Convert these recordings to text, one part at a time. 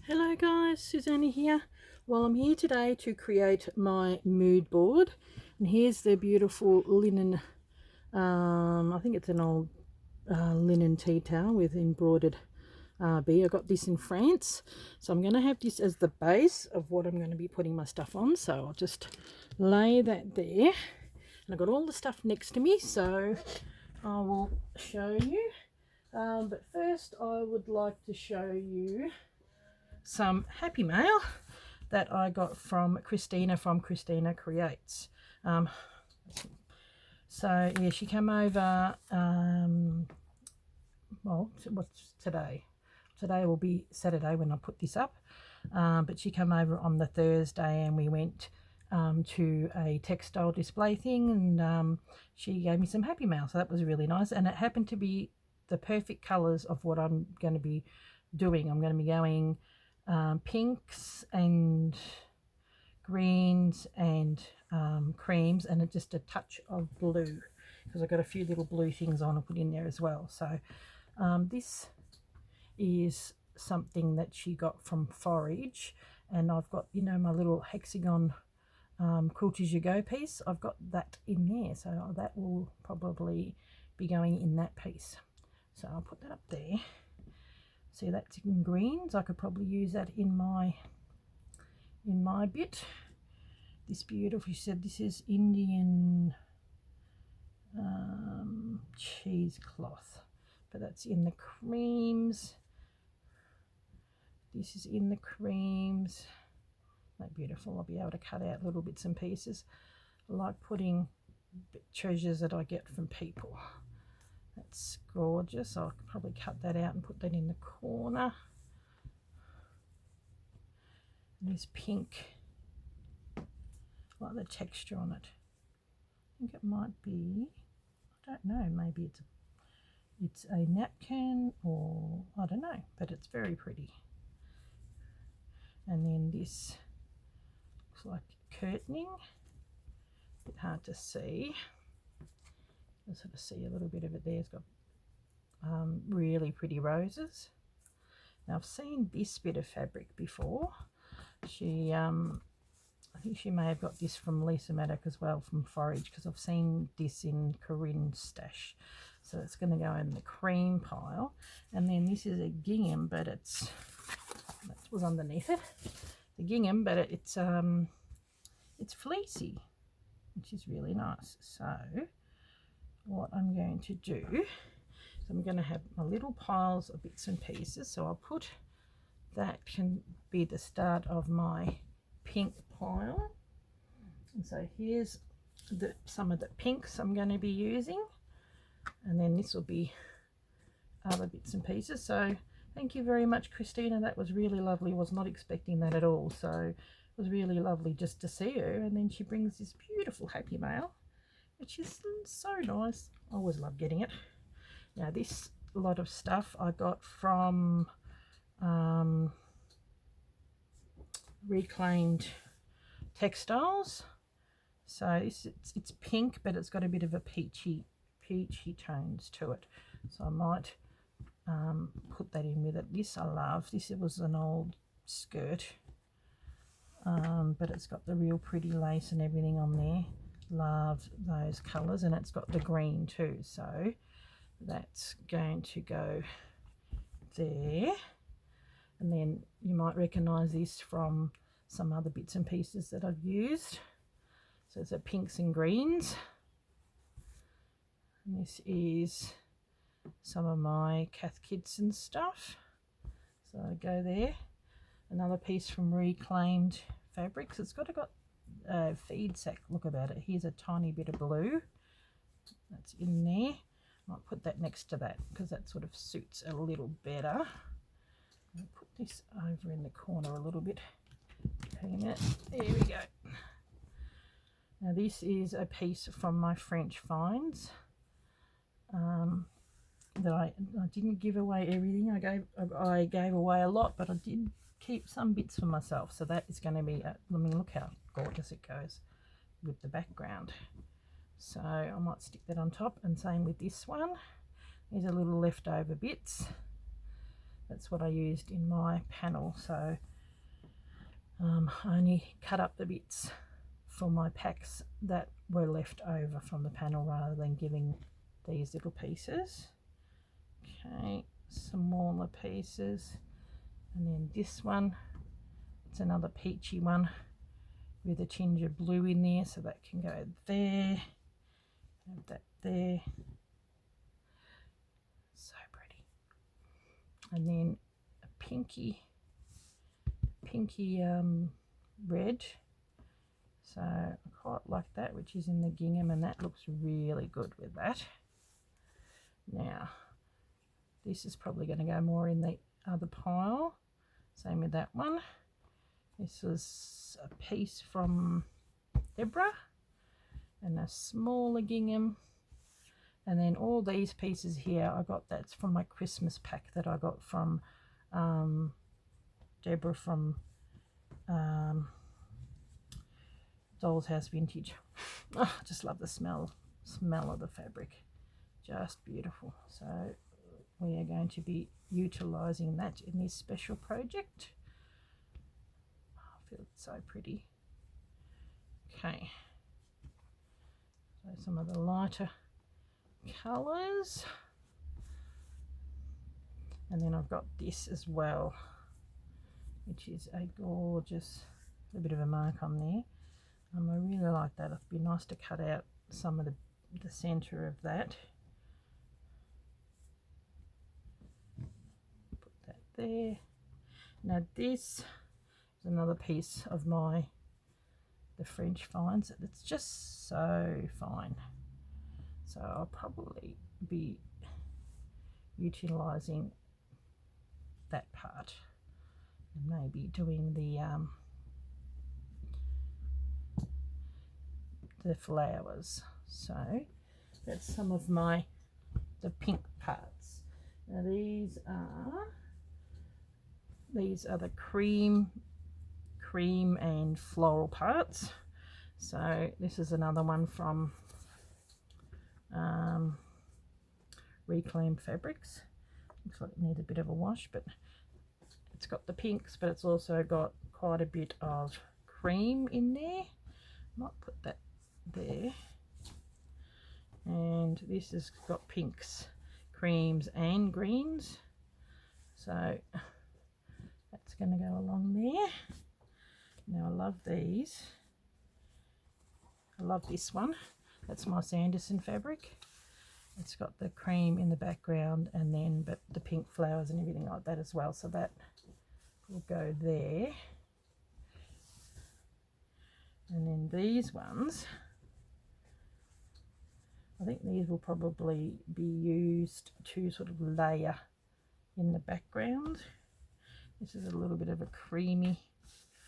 Hello guys, Susanna here. Well, I'm here today to create my mood board, and here's the beautiful linen, I think it's an old linen tea towel with embroidered bee. I got this in France, so I'm going to have this as the base of what I'm going to be putting my stuff on. So I'll just lay that there, and I've got all the stuff next to me, so I will show you. But first I would like to show you some happy mail that I got from Christina Creates. So yeah, she came over, well, what's today? Today will be Saturday when I put this up, but she came over on the Thursday and we went to a textile display thing, and she gave me some happy mail, so that was really nice, and it happened to be the perfect colours of what I'm going to be doing. I'm going to be going pinks and greens and creams, and just a touch of blue, because I've got a few little blue things I want to put in there as well. So this is something that she got from Forage, and I've got, you know, my little hexagon quilt as you go piece. I've got that in there, so that will probably be going in that piece. So I'll put that up there. See, that's in greens. I could probably use that in my bit. This beautiful, she said this is Indian cheesecloth, but that's in the creams. This is in the creams. Like, beautiful. I'll be able to cut out little bits and pieces. I like putting treasures that I get from people. That's gorgeous. I'll probably cut that out and put that in the corner. And this pink, I like the texture on it. I think it might be, I don't know, maybe it's a napkin, or I don't know, but it's very pretty. And then this looks like curtaining. A bit hard to see. You sort of see a little bit of it there. It's got really pretty roses. Now, I've seen this bit of fabric before. She I think she may have got this from Lisa Maddock as well, from Forage, because I've seen this in Corinne's stash. So it's going to go in the cream pile. And then this is a gingham, but that was underneath it. The gingham, but it's fleecy, which is really nice. So what I'm going to do is I'm going to have my little piles of bits and pieces. So I'll put that, can be the start of my pink pile. And so here's some of the pinks I'm going to be using, and then this will be other bits and pieces. So thank you very much, Christina. That was really lovely. I was not expecting that at all, so it was really lovely just to see her. And then she brings this beautiful happy mail, which is so nice. I always love getting it. Now, this lot of stuff I got from Reclaimed Textiles. So it's pink, but it's got a bit of a peachy tones to it. So I might put that in with it. This I love. This was an old skirt, but it's got the real pretty lace and everything on there. Love those colours, and it's got the green too. So that's going to go there. And then you might recognise this from some other bits and pieces that I've used. So it's a pinks and greens. And this is some of my Cath Kidston stuff. So I go there. Another piece from Reclaimed Fabrics. It's got a feed sack look about it. Here's a tiny bit of blue. That's in there. I might put that next to that because that sort of suits a little better. I'll put this over in the corner a little bit. Hang a minute. There we go. Now, this is a piece from my French finds that I didn't give away everything. I gave away a lot, but I did keep some bits for myself. So that is going to be, I mean, look how gorgeous it goes with the background. So I might stick that on top, and same with this one. These are little leftover bits That's what I used in my panel. So I only cut up the bits for my packs that were left over from the panel rather than giving these little pieces. Okay, smaller pieces. And then this one, it's another peachy one with a tinge of blue in there, so that can go there. Have that there. So pretty. And then a pinky red. So I quite like that, which is in the gingham, and that looks really good with that. Now, this is probably going to go more in the other pile. Same with that one. This was a piece from Deborah and a smaller gingham. And then all these pieces here, I got, that's from my Christmas pack that I got from Deborah from Doll's House Vintage. Oh, I just love the smell of the fabric. Just beautiful. So we are going to be utilising that in this special project. I feel it's so pretty. Okay. So some of the lighter colours. And then I've got this as well, which is a gorgeous, a bit of a mark on there. I really like that. It'd be nice to cut out some of the centre of that. Put that there. Now this is another piece of the French finds. It's just so fine. So I'll probably be utilising that part and maybe doing the flowers. So that's some of the pink parts. Now these are the cream and floral parts. So this is another one from Reclaim Fabrics. Looks like it needs a bit of a wash, but it's got the pinks, but it's also got quite a bit of cream in there. Might put that there. And this has got pinks, creams and greens, so that's going to go along there. Now I love these. I love this one. That's my Sanderson fabric. It's got the cream in the background, and then but the pink flowers and everything like that as well, so that will go there. And then these ones, I think these will probably be used to sort of layer in the background. This is a little bit of a creamy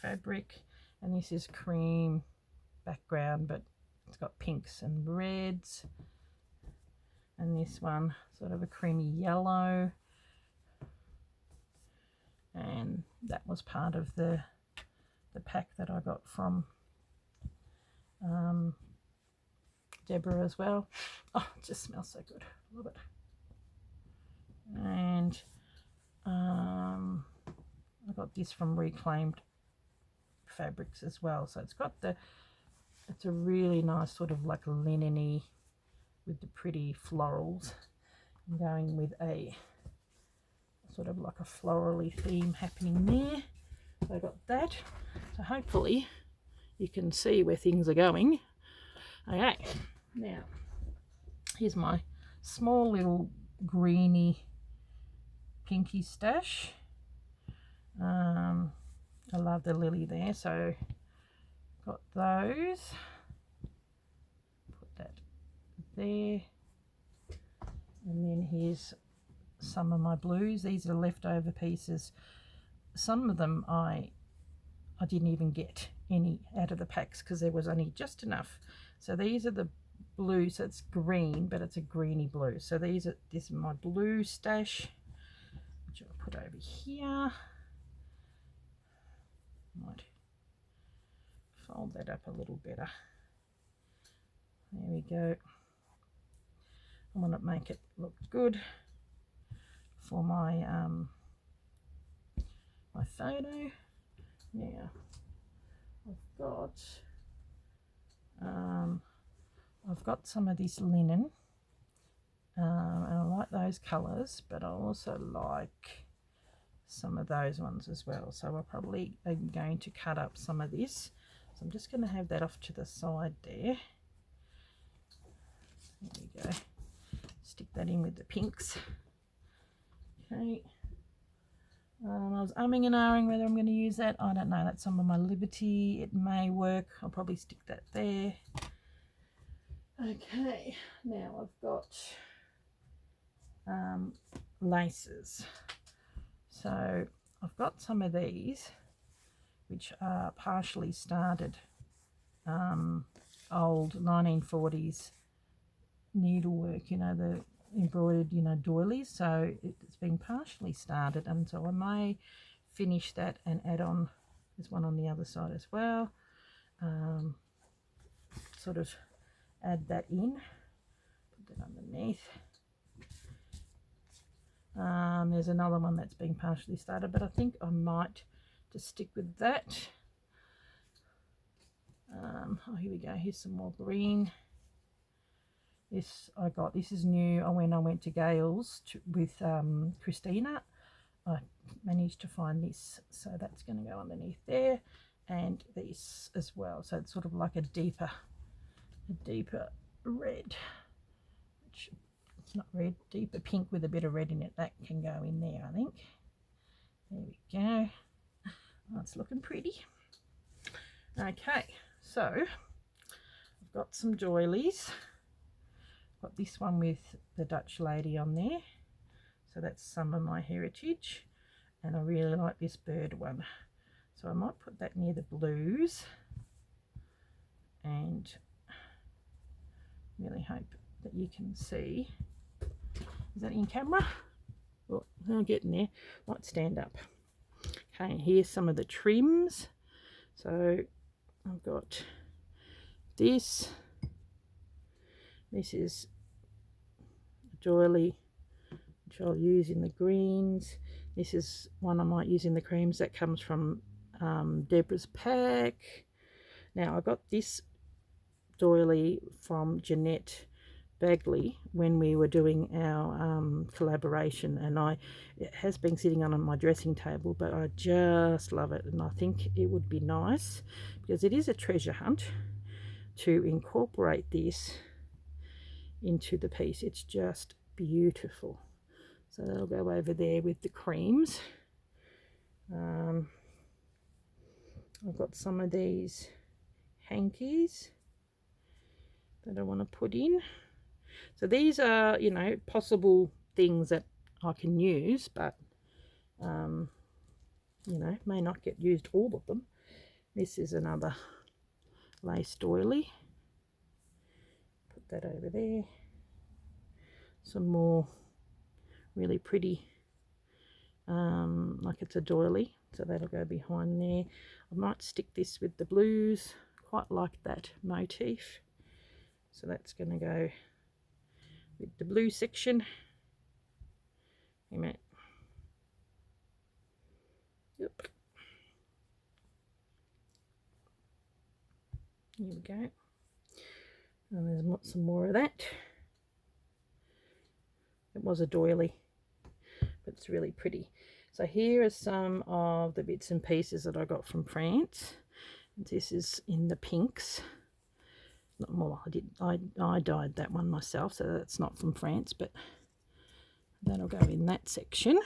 fabric, and this is cream background, but it's got pinks and reds. And this one, sort of a creamy yellow. And that was part of the pack that I got from Deborah as well. Oh, it just smells so good. Love it. And I got this from Reclaimed Fabrics as well. So it's got it's a really nice sort of like linen-y with the pretty florals. I'm going with a sort of like a florally theme happening there. So I got that. So hopefully you can see where things are going. Okay, now here's my small little greeny pinky stash. I love the lily there, so got those. Put that there. And then here's some of my blues. These are leftover pieces. Some of them I didn't even get any out of the packs because there was only just enough. So these are the blue, so it's green, but it's a greeny blue. So this is my blue stash, which I'll put over here. Might fold that up a little better. There we go. I want to make it look good for my my photo. Now I've got some of this linen, and I like those colours, but I also like some of those ones as well. So I probably am going to cut up some of this. So I'm just going to have that off to the side there. There we go. Stick that in with the pinks. Okay. I was umming and ahhing whether I'm going to use that. I don't know. That's some of my Liberty. It may work. I'll probably stick that there. Okay. Now I've got laces. So I've got some of these which are partially started old 1940s needlework, you know, the embroidered, you know, doilies. So it's been partially started, and so I may finish that and add on, there's one on the other side as well, sort of add that in, put that underneath. There's another one that's been partially started, but I think I might just stick with that. Oh, here we go. Here's some more green. This I got. This is new. When I went to Gales with Christina, I managed to find this, so that's going to go underneath there, and this as well. So it's sort of like a deeper red. Which, it's not red, deeper pink with a bit of red in it. That can go in there, I think. There we go. Oh, it's looking pretty. Okay, so I've got some doilies. Got this one with the Dutch lady on there, so that's some of my heritage, and I really like this bird one, so I might put that near the blues, and really hope that you can see. Is that in camera? Oh, I'm getting there. Might stand up. Okay, here's some of the trims. So I've got this. This is a doily which I'll use in the greens. This is one I might use in the creams. That comes from Deborah's pack. Now I got this doily from Jeanette Bagley when we were doing our collaboration, and it has been sitting on my dressing table, but I just love it, and I think it would be nice, because it is a treasure hunt, to incorporate this into the piece. It's just beautiful. So that'll go over there with the creams. I've got some of these hankies that I want to put in. So these are, you know, possible things that I can use, but you know, may not get used, all of them. This is another lace doily. Put that over there. Some more really pretty, like it's a doily, so that'll go behind there. I might stick this with the blues. Quite like that motif, so that's going to go with the blue section. Wait a minute. Yep. Here we go. And there's some more of that. It was a doily, but it's really pretty. So here are some of the bits and pieces that I got from France. This is in the pinks. Not more. I dyed that one myself, so that's not from France, but that'll go in that section.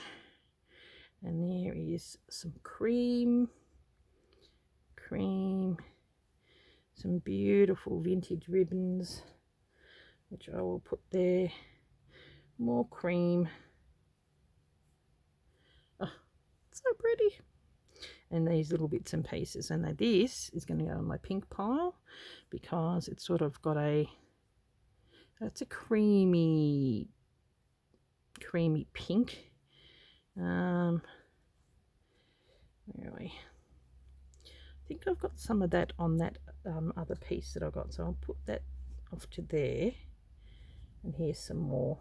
And there is some cream, some beautiful vintage ribbons, which I will put there. More cream. Oh, so pretty. And these little bits and pieces, and this is going to go on my pink pile, because it's sort of got it's a creamy pink. Where are we? I think I've got some of that on that other piece that I got, so I'll put that off to there. And here's some more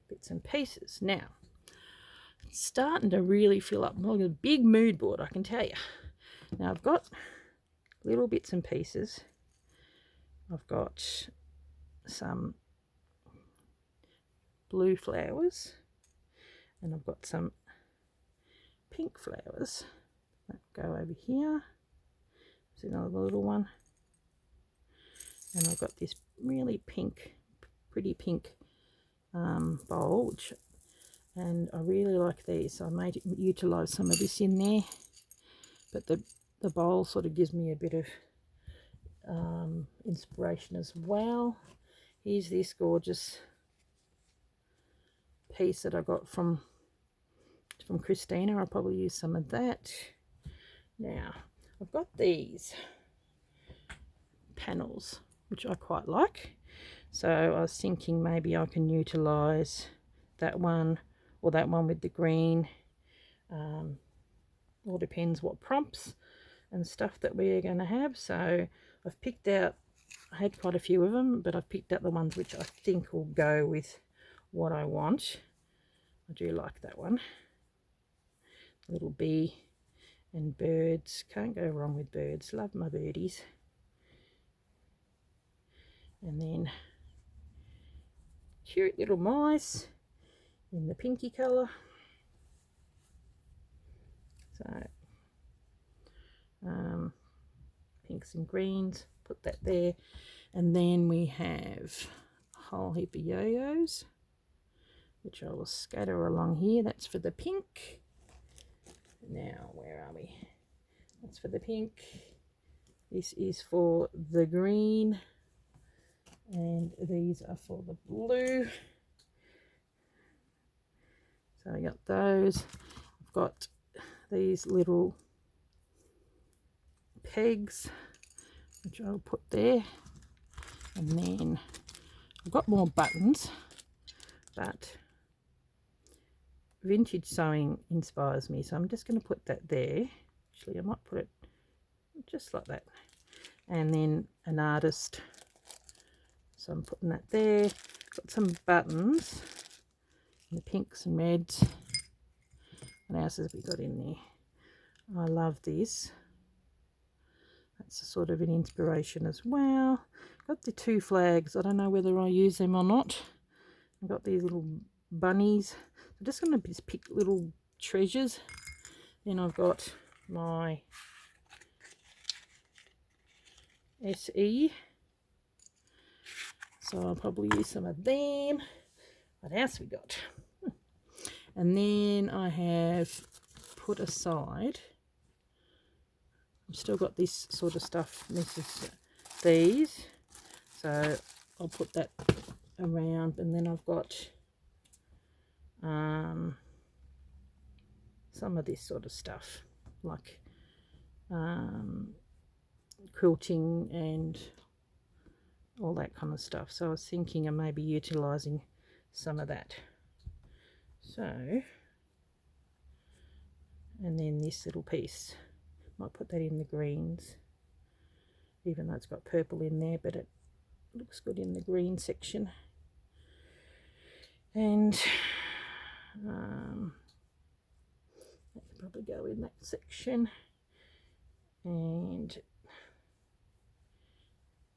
bits and pieces. Now It's starting to really fill up. Look at a big mood board, I can tell you. Now I've got little bits and pieces. I've got some blue flowers, and I've got some pink flowers that go over here. There's another little one, and I've got this really pink, pretty pink bowl, and I really like these, so I may utilise some of this in there, but the bowl sort of gives me a bit of inspiration as well. Here's this gorgeous piece that I got from Christina. I'll probably use some of that. Now I've got these panels which I quite like, so I was thinking maybe I can utilize that one or that one with the green. All depends what prompts and stuff that we're going to have. So I've picked out, I had quite a few of them, but I've picked out the ones which I think will go with what I want. I do like that one. Little bee and birds. Can't go wrong with birds. Love my birdies. And then cute little mice in the pinky colour. So pinks and greens, put that there. And then we have a whole heap of yo-yos, which I will scatter along here. That's for the pink. Now, where are we? That's for the pink. This is for the green. And these are for the blue. So I got those. I've got these little pegs, which I'll put there. And then I've got more buttons, but vintage sewing inspires me, so I'm just going to put that there. Actually, I might put it just like that. And then an artist, so I'm putting that there. Got some buttons, the pinks and reds. What else have we got in there? I love this. That's a sort of an inspiration as well. Got the two flags. I don't know whether I use them or not. I've got these little bunnies. I'm just going to just pick little treasures. Then I've got my SE. So I'll probably use some of them. What else we got? And then I have put aside, I've still got this sort of stuff. This is these. So I'll put that around, and then I've got some of this sort of stuff, like quilting and all that kind of stuff. So I was thinking of maybe utilizing some of that. So, and then this little piece, might put that in the greens, even though it's got purple in there, but it looks good in the green section. And that could probably go in that section. And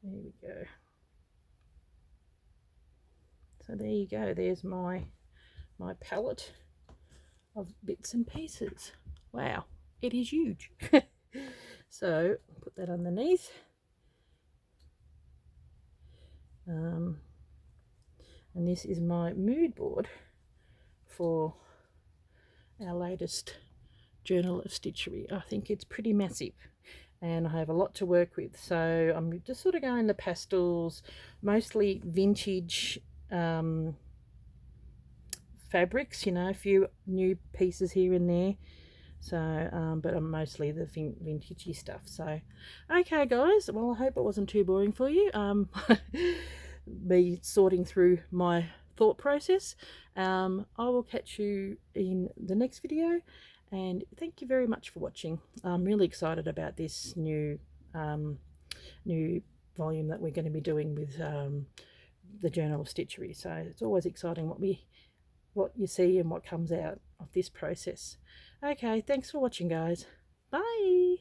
there we go. So there you go. There's my palette of bits and pieces. Wow, it is huge. So put that underneath. And this is my mood board for our latest Journal of Stitchery. I think it's pretty massive, and I have a lot to work with. So I'm just sort of going the pastels, mostly vintage fabrics, you know, a few new pieces here and there. So but I'm mostly the vintagey stuff. So okay guys, well, I hope it wasn't too boring for you, me sorting through my thought process. I will catch you in the next video, and thank you very much for watching. I'm really excited about this new volume that we're going to be doing with the Journal of Stitchery. So it's always exciting what you see and what comes out. of this process. Okay, thanks for watching, guys. Bye.